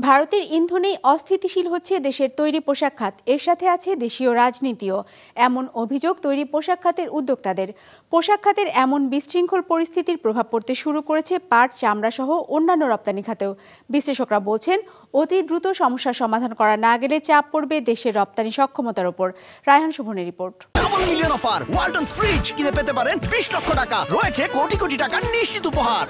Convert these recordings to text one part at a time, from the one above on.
ভারতের ইন্ধনেই অস্থিতিশীল হচ্ছে দেশের তৈরি পোশাক খাত, এর সাথে আছে দেশীয় রাজনীতিও। এমন অভিযোগ তৈরি পোশাক খাতের উদ্যোক্তাদের। পোশাক খাতের এমন বিশৃঙ্খল পরিস্থিতির প্রভাব পড়তে শুরু করেছে পাট, চামড়া সহ অন্যান্য রপ্তানি খাতেও। বিশ্লেষকরা বলছেন, অতি দ্রুত সমস্যার সমাধান করা না গেলে চাপ পড়বে দেশের রপ্তানি সক্ষমতার উপর। রায়হান শোভনের রিপোর্ট। Double million offer, Walton fridge কিনে পেতে পারেন 20 লক্ষ টাকা, রয়েছে কোটি কোটি টাকার নিশ্চিত উপহার।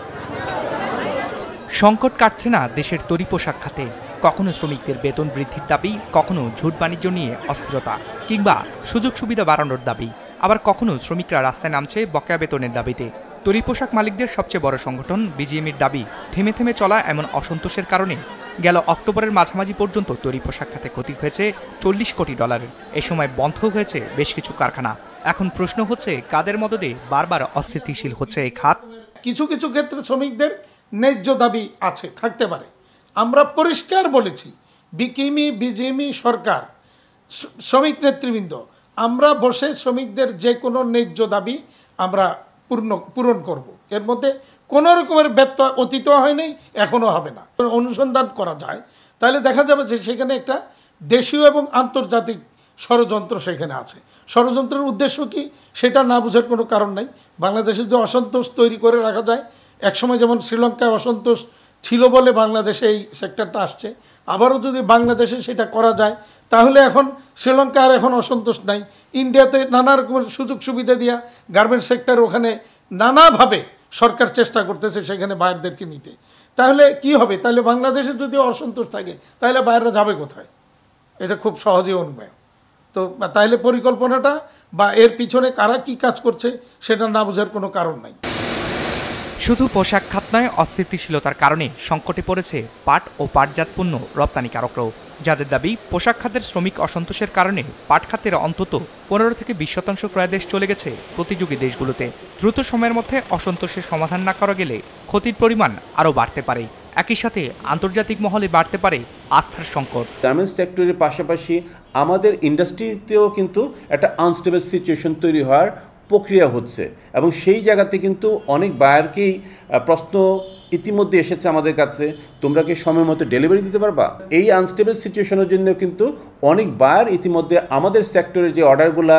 সংকট কাটছে না দেশের তৈরি পোশাক খাতে। কখনো শ্রমিকদের বেতন বৃদ্ধির দাবি, কখনো ঝুট বাণিজ্য নিয়ে অস্থিরতা কিংবা সুযোগ সুবিধা বাড়ানোর দাবি, আবার কখনো শ্রমিকরা রাস্তায় নামছে বকেয়া বেতনের দাবিতে। তৈরি পোশাক মালিকদের সবচেয়ে বড় সংগঠন বিজিএমইর দাবি, থেমে থেমে চলা এমন অসন্তোষের কারণে গেল অক্টোবরের মাঝামাঝি পর্যন্ত তৈরি পোশাক খাতে ক্ষতি হয়েছে $40 কোটি। এ সময় বন্ধ হয়েছে বেশ কিছু কারখানা। এখন প্রশ্ন হচ্ছে, কাদের মদদে বারবার অস্থিতিশীল হচ্ছে এই খাত? কিছু কিছু ক্ষেত্রে শ্রমিকদের ন্যায্য দাবি আছে, থাকতে পারে। আমরা পরিষ্কার বলেছি, বিজিএমই সরকার, শ্রমিক নেতৃবৃন্দ, আমরা বসে শ্রমিকদের যে কোনো ন্যায্য দাবি আমরা পূরণ করব। এর মধ্যে কোনো রকমের ব্যত্যয় অতীত হয় নাই, এখনও হবে না। অনুসন্ধান করা যায়, তাহলে দেখা যাবে যে সেখানে একটা দেশীয় এবং আন্তর্জাতিক ষড়যন্ত্র সেখানে আছে। ষড়যন্ত্রের উদ্দেশ্য কি সেটা না বোঝার কোনো কারণ নাই। বাংলাদেশে যদি অসন্তোষ তৈরি করে রাখা যায়, একসময় যেমন শ্রীলঙ্কায় অসন্তোষ ছিল বলে বাংলাদেশে এই সেক্টরটা আসছে, আবারও যদি বাংলাদেশে সেটা করা যায়, তাহলে এখন শ্রীলঙ্কা আর এখন অসন্তোষ নাই। ইন্ডিয়াতে নানা রকমের সুযোগ সুবিধা দিয়া গার্মেন্টস সেক্টর ওখানে নানাভাবে সরকার চেষ্টা করতেছে সেখানে বাইরেদেরকে নিতে। তাহলে কি হবে? তাহলে বাংলাদেশে যদি অসন্তোষ থাকে, তাহলে বাইরে যাবে কোথায়? এটা খুব সহজেই অনুমেয়। তো তাহলে পরিকল্পনাটা বা এর পিছনে কারা কি কাজ করছে সেটা না বোঝার কোনো কারণ নাই। শুধু পোশাক খাত নয়, অস্থিতিশীলতার কারণে সংকটে পড়েছে পাট ও পাটজাত পণ্য রপ্তানিকারকরাও, যাদের দাবি পোশাক খাতের শ্রমিক অসন্তোষের কারণে পাট খাতের অন্তত 15 থেকে 20% ক্রয়াদেশ চলে গেছে প্রতিযোগী দেশগুলোতে। দ্রুত সময়ের মধ্যে অসন্তোষের সমাধান না করা গেলে ক্ষতির পরিমাণ আরও বাড়তে পারে। একই সাথে আন্তর্জাতিক মহলে বাড়তে পারে আস্থার সংকট। গার্মেন্টস সেক্টরের পাশাপাশি আমাদের ইন্ডাস্ট্রিতেও কিন্তু একটা আনস্টেবল সিচুয়েশন তৈরি হওয়ার প্রক্রিয়া হচ্ছে, এবং সেই জায়গাতে কিন্তু অনেক বায়ারকেই প্রশ্ন ইতিমধ্যে এসেছে আমাদের কাছে, তোমরা কি সময় মতো ডেলিভারি দিতে পারবা? এই আনস্টেবল সিচুয়েশনের জন্য কিন্তু অনেক বায়ার ইতিমধ্যে আমাদের সেক্টরের যে অর্ডারগুলা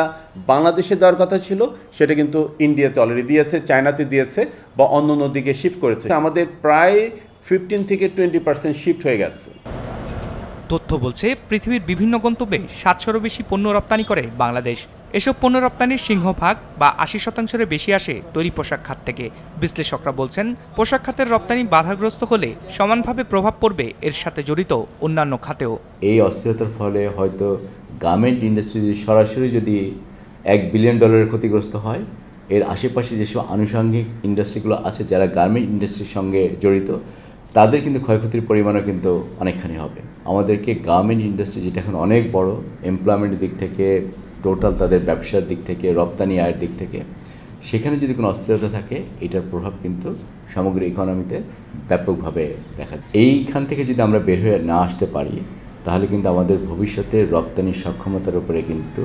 বাংলাদেশে দেওয়ার কথা ছিল সেটা কিন্তু ইন্ডিয়াতে অলরেডি দিয়েছে, চায়নাতে দিয়েছে বা অন্য অন্য দিকে শিফট করেছে। আমাদের প্রায় 15 থেকে 20% শিফট হয়ে গেছে। তথ্য বলছে, পৃথিবীর বিভিন্ন গন্তব্যে 700-এরও বেশি পণ্য রপ্তানি করে বাংলাদেশ। এসব পণ্য রপ্তানির সিংহভাগ বা 80%-এর বেশি আসে তৈরি পোশাক খাত থেকে। বিশ্লেষকরা বলছেন, পোশাক খাতের রপ্তানি বাধাগ্রস্ত হলে সমানভাবে প্রভাব পড়বে এর সাথে জড়িত অন্যান্য খাতেও। এই অস্থিরতার ফলে হয়তো গার্মেন্ট ইন্ডাস্ট্রি সরাসরি যদি $1 বিলিয়ন ক্ষতিগ্রস্ত হয়, এর আশেপাশে যেসব আনুষঙ্গিক ইন্ডাস্ট্রিগুলো আছে যারা গার্মেন্ট ইন্ডাস্ট্রির সঙ্গে জড়িত, তাদের কিন্তু ক্ষয়ক্ষতির পরিমাণও কিন্তু অনেকখানি হবে। আমাদেরকে গার্মেন্ট ইন্ডাস্ট্রি, যেটা এখন অনেক বড় এমপ্লয়মেন্টের দিক থেকে, টোটাল তাদের ব্যবসার দিক থেকে, রপ্তানি আয়ের দিক থেকে, সেখানে যদি কোনো অস্থিরতা থাকে, এটার প্রভাব কিন্তু সমগ্র ইকোনমিতে ব্যাপকভাবে দেখা যায়। এইখান থেকে যদি আমরা বের হয়ে না আসতে পারি, তাহলে কিন্তু আমাদের ভবিষ্যতে রপ্তানি সক্ষমতার উপরে কিন্তু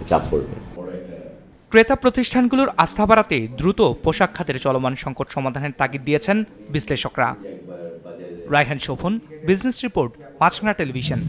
চাপ পড়বে। ক্রেতা প্রতিষ্ঠানগুলোর আস্থা বাড়াতে দ্রুত পোশাক খাতের চলমান সংকট সমাধানের তাগিদ দিয়েছেন বিশ্লেষকরা। রায়হান শোভন, বিজনেস রিপোর্ট, মাছরাঙা টেলিভিশন।